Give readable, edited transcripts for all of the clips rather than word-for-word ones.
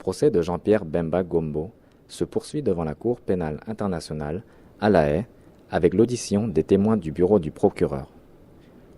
procès de Jean-Pierre Bemba Gombo se poursuit devant la Cour pénale internationale à La Haye avec l'audition des témoins du bureau du procureur.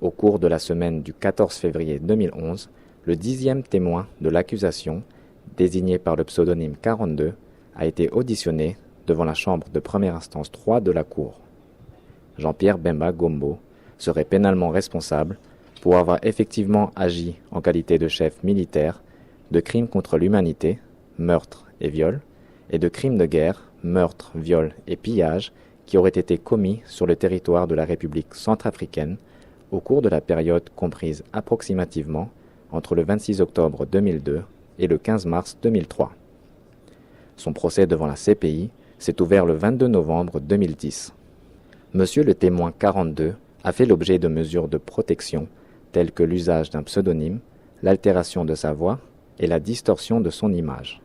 Au cours de la semaine du 14 février 2011, le 10e témoin de l'accusation, désigné par le pseudonyme 42, a été auditionné devant la chambre de première instance 3 de la Cour. Jean-Pierre Bemba Gombo serait pénalement responsable pour avoir effectivement agi en qualité de chef militaire de crimes contre l'humanité, meurtre et viol, et de crimes de guerre, meurtre, viol et pillage qui auraient été commis sur le territoire de la République centrafricaine au cours de la période comprise approximativement entre le 26 octobre 2002 et le 15 mars 2003. Son procès devant la CPI s'est ouvert le 22 novembre 2010. Monsieur le témoin 42 a fait l'objet de mesures de protection telles que l'usage d'un pseudonyme, l'altération de sa voix et la distorsion de son image.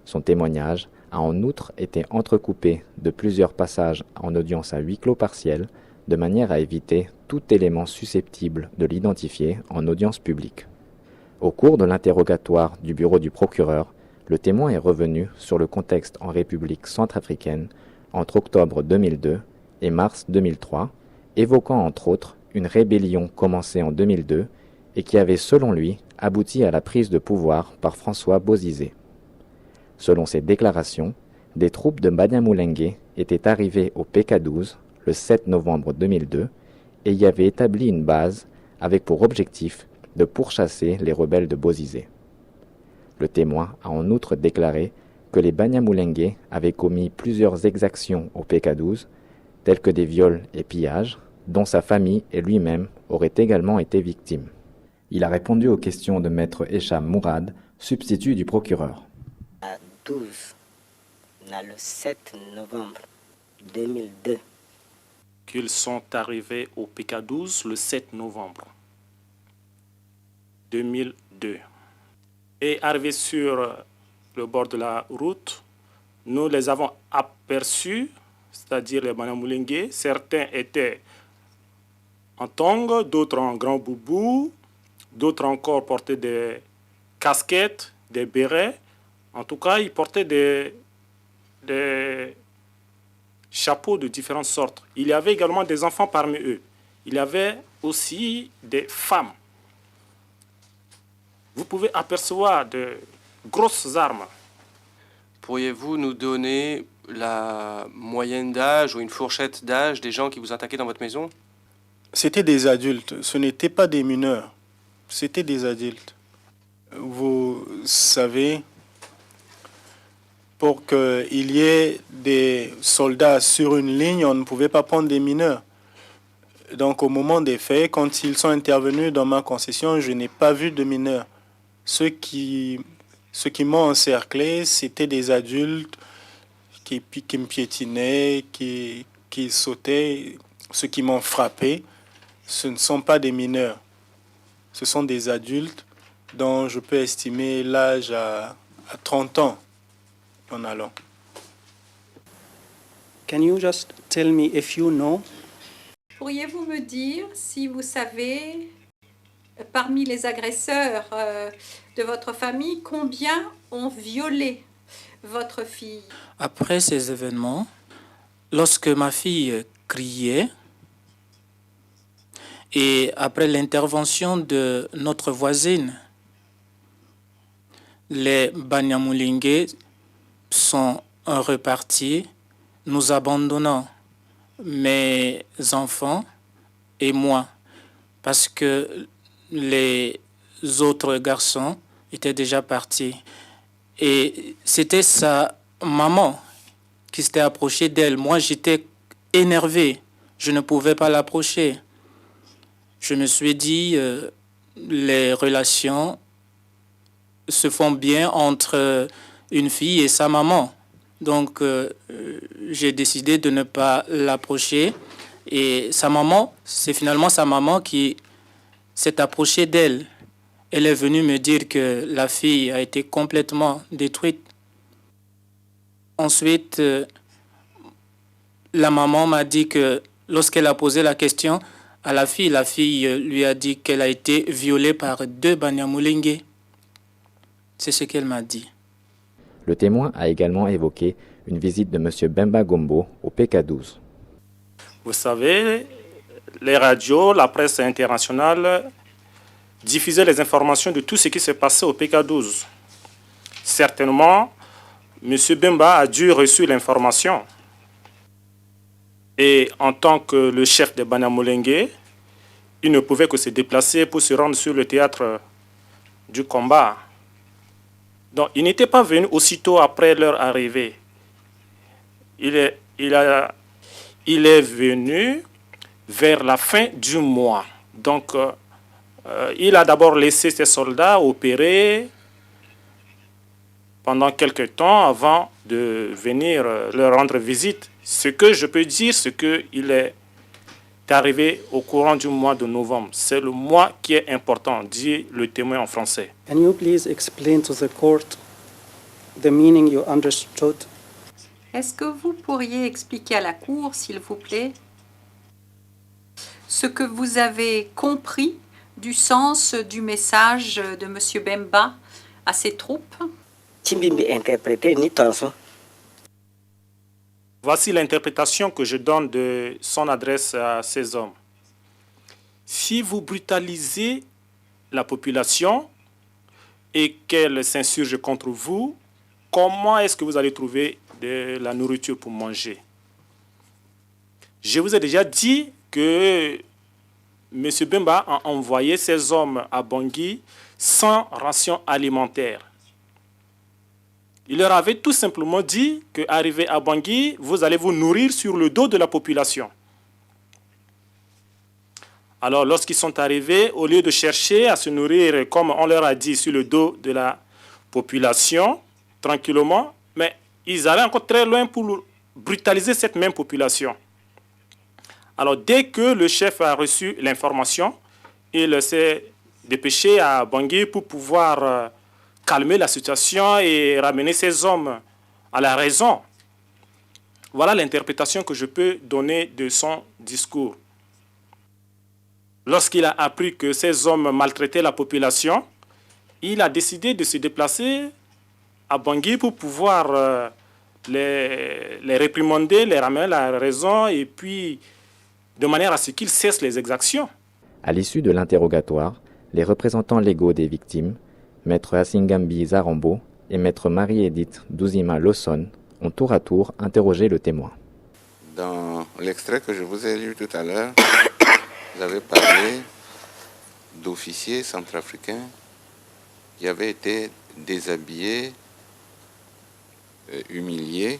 Son témoignage a en outre été entrecoupé de plusieurs passages en audience à huis clos partiel, de manière à éviter tout élément susceptible de l'identifier en audience publique. Au cours de l'interrogatoire du bureau du procureur, le témoin est revenu sur le contexte en République centrafricaine entre octobre 2002 et mars 2003, évoquant entre autres une rébellion commencée en 2002 et qui avait selon lui abouti à la prise de pouvoir par François Bozizé. Selon ses déclarations, des troupes de Banyamulenge étaient arrivées au PK12 le 7 novembre 2002 et y avaient établi une base avec pour objectif de pourchasser les rebelles de Bozizé. Le témoin a en outre déclaré que les Banyamulenge avaient commis plusieurs exactions au PK12, tels que des viols et pillages, dont sa famille et lui-même auraient également été victimes. Il a répondu aux questions de maître Esham Mourad, substitut du procureur. À 12, le 7 novembre 2002. Qu'ils sont arrivés au PK12 le 7 novembre 2002. Et arrivés sur le bord de la route, nous les avons aperçus, c'est-à-dire les Banyamulenge. Certains étaient en tongs, d'autres en grand boubou, d'autres encore portaient des casquettes, des bérets. En tout cas, ils portaient des chapeaux de différentes sortes. Il y avait également des enfants parmi eux. Il y avait aussi des femmes. Vous pouvez apercevoir de grosses armes. Pourriez-vous nous donner la moyenne d'âge ou une fourchette d'âge des gens qui vous attaquaient dans votre maison? C'était des adultes, ce n'étaient pas des mineurs, c'était des adultes. Vous savez, pour qu'il y ait des soldats sur une ligne, on ne pouvait pas prendre des mineurs. Donc au moment des faits, quand ils sont intervenus dans ma concession, je n'ai pas vu de mineurs. Ceux qui m'ont encerclé, c'était des adultes qui me piétinaient, qui sautaient. Ceux qui m'ont frappé, ce ne sont pas des mineurs. Ce sont des adultes dont je peux estimer l'âge à 30 ans en allant. Can you just tell me if you know? Pourriez-vous me dire si vous savez, parmi les agresseurs de votre famille, combien ont violé votre fille? Après ces événements, lorsque ma fille criait, et après l'intervention de notre voisine, les Banyamulenge sont repartis, nous abandonnant mes enfants et moi, parce que les autres garçons étaient déjà partis. Et c'était sa maman qui s'était approchée d'elle. Moi, j'étais énervé, je ne pouvais pas l'approcher. Je me suis dit, les relations se font bien entre une fille et sa maman. Donc, j'ai décidé de ne pas l'approcher. Et sa maman, c'est finalement sa maman qui s'est approchée d'elle. Elle est venue me dire que la fille a été complètement détruite. Ensuite, la maman m'a dit que lorsqu'elle a posé la question à la fille lui a dit qu'elle a été violée par 2 Banyamulenge. C'est ce qu'elle m'a dit. Le témoin a également évoqué une visite de M. Bemba Gombo au PK12. Vous savez, les radios, la presse internationale diffusaient les informations de tout ce qui s'est passé au PK12. Certainement, M. Bemba a dû recevoir l'information. Et en tant que le chef de Banyamulenge, il ne pouvait que se déplacer pour se rendre sur le théâtre du combat. Donc, il n'était pas venu aussitôt après leur arrivée. Il est venu vers la fin du mois. Donc, il a d'abord laissé ses soldats opérer pendant quelques temps avant de venir leur rendre visite. Ce que je peux dire, c'est qu'il est arrivé au courant du mois de novembre. C'est le mois qui est important, dit le témoin en français. Can you please explain to the court the meaning you understood? Est-ce que vous pourriez expliquer à la Cour, s'il vous plaît, ce que vous avez compris du sens du message de M. Bemba à ses troupes? Chimbimbi interprété ni Tanson. Voici l'interprétation que je donne de son adresse à ces hommes. Si vous brutalisez la population et qu'elle s'insurge contre vous, comment est-ce que vous allez trouver de la nourriture pour manger? Je vous ai déjà dit que M. Bemba a envoyé ses hommes à Bangui sans ration alimentaire. Il leur avait tout simplement dit qu'arrivé à Bangui, vous allez vous nourrir sur le dos de la population. Alors, lorsqu'ils sont arrivés, au lieu de chercher à se nourrir, comme on leur a dit, sur le dos de la population, tranquillement, mais ils allaient encore très loin pour brutaliser cette même population. Alors, dès que le chef a reçu l'information, il s'est dépêché à Bangui pour pouvoir calmer la situation et ramener ces hommes à la raison. Voilà l'interprétation que je peux donner de son discours. Lorsqu'il a appris que ces hommes maltraitaient la population, il a décidé de se déplacer à Bangui pour pouvoir les réprimander, les ramener à la raison et puis de manière à ce qu'ils cessent les exactions. À l'issue de l'interrogatoire, les représentants légaux des victimes, Maître Asingambi Zarambo et Maître Marie-Édith Douzima Lawson, ont tour à tour interrogé le témoin. Dans l'extrait que je vous ai lu tout à l'heure, vous avez parlé d'officiers centrafricains qui avaient été déshabillés, humiliés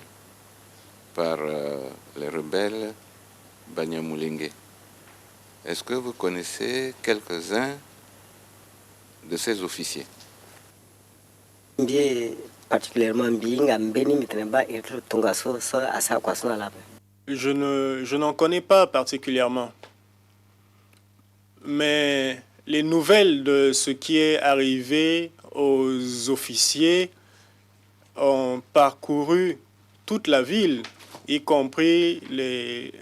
par les rebelles Banyamulenge. Est-ce que vous connaissez quelques-uns de ces officiers? Particulièrement Je n'en connais pas particulièrement. Mais les nouvelles de ce qui est arrivé aux officiers ont parcouru toute la ville, y compris les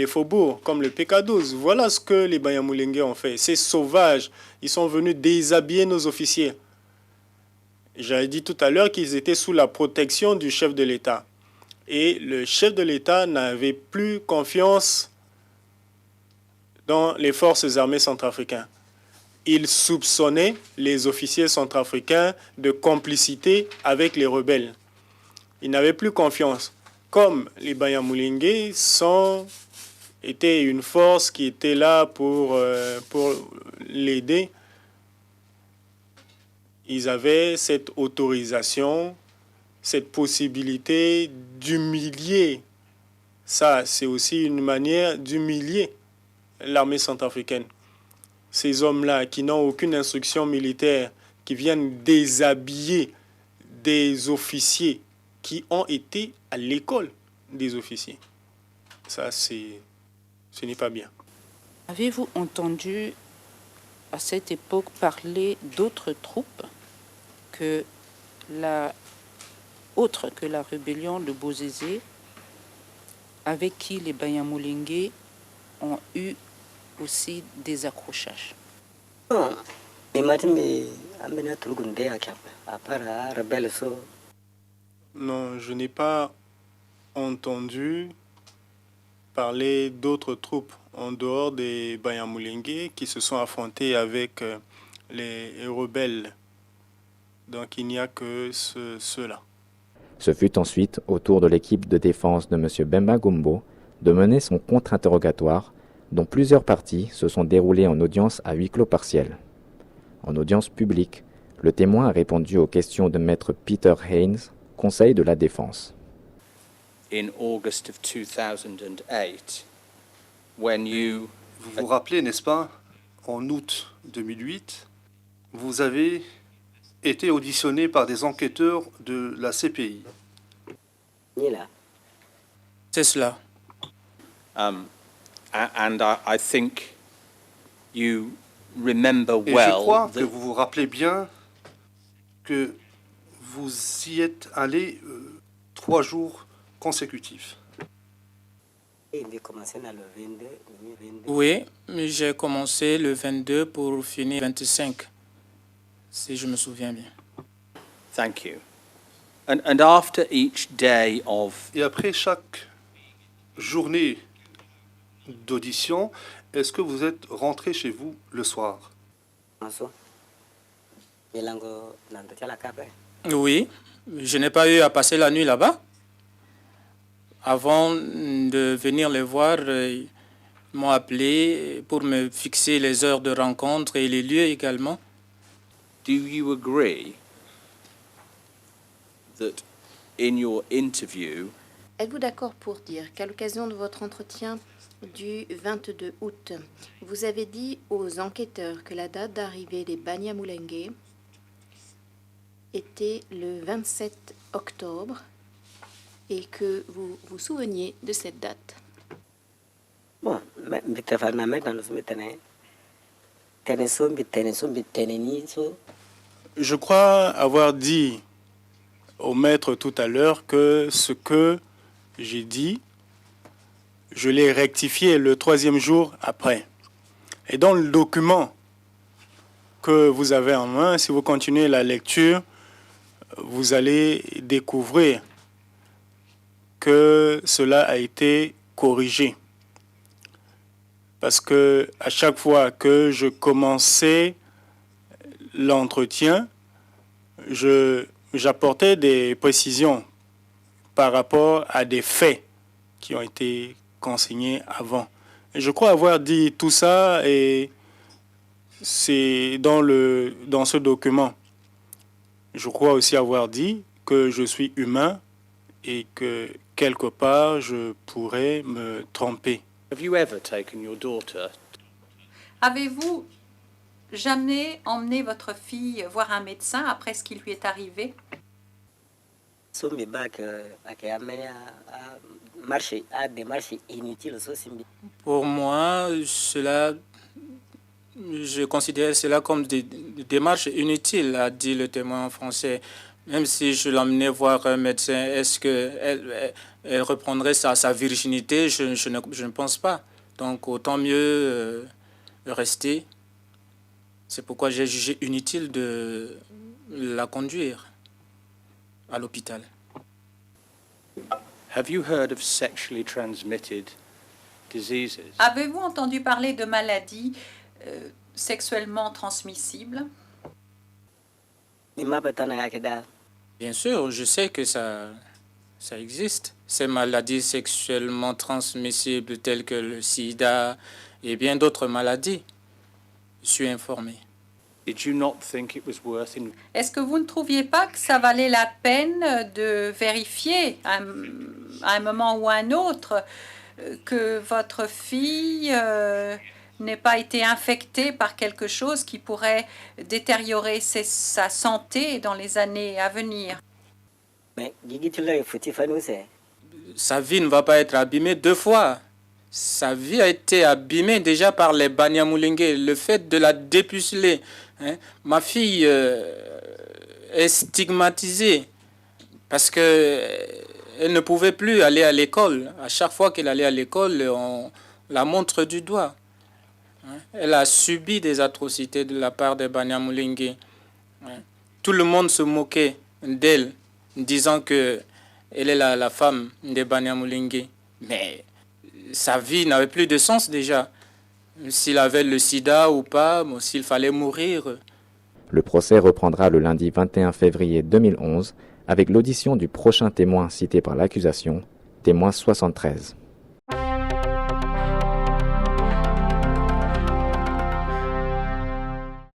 faubourgs, comme le PK12. Voilà ce que les Banyamulenge ont fait. C'est sauvage. Ils sont venus déshabiller nos officiers. J'avais dit tout à l'heure qu'ils étaient sous la protection du chef de l'État. Et le chef de l'État n'avait plus confiance dans les forces armées centrafricaines. Il soupçonnait les officiers centrafricains de complicité avec les rebelles. Il n'avait plus confiance. Comme les Banyamulenge étaient une force qui était là pour l'aider, ils avaient cette autorisation, cette possibilité d'humilier. Ça, c'est aussi une manière d'humilier l'armée centrafricaine. Ces hommes-là qui n'ont aucune instruction militaire, qui viennent déshabiller des officiers qui ont été à l'école des officiers. Ça, ce n'est pas bien. Avez-vous entendu à cette époque parler d'autres troupes autres que la rébellion de Bozézé, avec qui les Banyamulenge ont eu aussi des accrochages? Non. Non, je n'ai pas entendu parler d'autres troupes en dehors des Banyamulenge qui se sont affrontés avec les rebelles. Donc il n'y a que ceux-là. Ce fut ensuite au tour de l'équipe de défense de M. Bemba Gombo de mener son contre-interrogatoire, dont plusieurs parties se sont déroulées en audience à huis clos partiel. En audience publique, le témoin a répondu aux questions de maître Peter Haynes, conseil de la défense. In August of 2008, when you... Vous vous rappelez, n'est-ce pas, en août 2008, vous avez été auditionné par des enquêteurs de la CPI. C'est cela. And I think you remember Et je well crois que vous vous rappelez bien que vous y êtes allé 3 jours consécutifs. Oui, j'ai commencé le 22 pour finir le 25, si je me souviens bien. Thank you. And after each day of... Et après chaque journée d'audition, est-ce que vous êtes rentré chez vous le soir? Oui, je n'ai pas eu à passer la nuit là-bas. Avant de venir les voir, ils m'ont appelé pour me fixer les heures de rencontre et les lieux également. Do you agree that in your interview... Êtes-vous d'accord pour dire qu'à l'occasion de votre entretien du 22 août, vous avez dit aux enquêteurs que la date d'arrivée des Banyamulenge était le 27 octobre et que vous vous souveniez de cette date? Bon, je crois avoir dit au maître tout à l'heure que ce que j'ai dit, je l'ai rectifié le 3e jour après. Et dans le document que vous avez en main, si vous continuez la lecture, vous allez découvrir que cela a été corrigé. Parce que à chaque fois que je commençais l'entretien, j'apportais des précisions par rapport à des faits qui ont été consignés avant. Et je crois avoir dit tout ça et c'est dans ce document. Je crois aussi avoir dit que je suis humain et que quelque part je pourrais me tromper. Have you ever taken your daughter? Avez-vous jamais emmené votre fille voir un médecin après ce qui lui est arrivé? Pour moi, je considère cela comme des démarches inutiles, a dit le témoin français. Même si je l'emmenais voir un médecin, est-ce qu'elle reprendrait sa virginité? Je ne pense pas. Donc autant mieux rester. C'est pourquoi j'ai jugé inutile de la conduire à l'hôpital. Have you heard of sexually transmitted diseases? Avez-vous entendu parler de maladies sexuellement transmissibles? Bien sûr, je sais que ça existe. Ces maladies sexuellement transmissibles telles que le sida et bien d'autres maladies. Je suis informé. Est-ce que vous ne trouviez pas que ça valait la peine de vérifier à un moment ou à un autre que votre fille n'ait pas été infectée par quelque chose qui pourrait détériorer sa santé dans les années à venir? Sa vie ne va pas être abîmée 2 fois. Sa vie a été abîmée déjà par les Banyamulenge. Le fait de la dépuceler. Ma fille est stigmatisée parce qu'elle ne pouvait plus aller à l'école. À chaque fois qu'elle allait à l'école, on la montre du doigt. Elle a subi des atrocités de la part des Banyamulenge. Tout le monde se moquait d'elle, disant que elle est la femme de Banyamulenge. Mais sa vie n'avait plus de sens déjà. S'il avait le sida ou pas, s'il fallait mourir. Le procès reprendra le lundi 21 février 2011 avec l'audition du prochain témoin cité par l'accusation, témoin 73.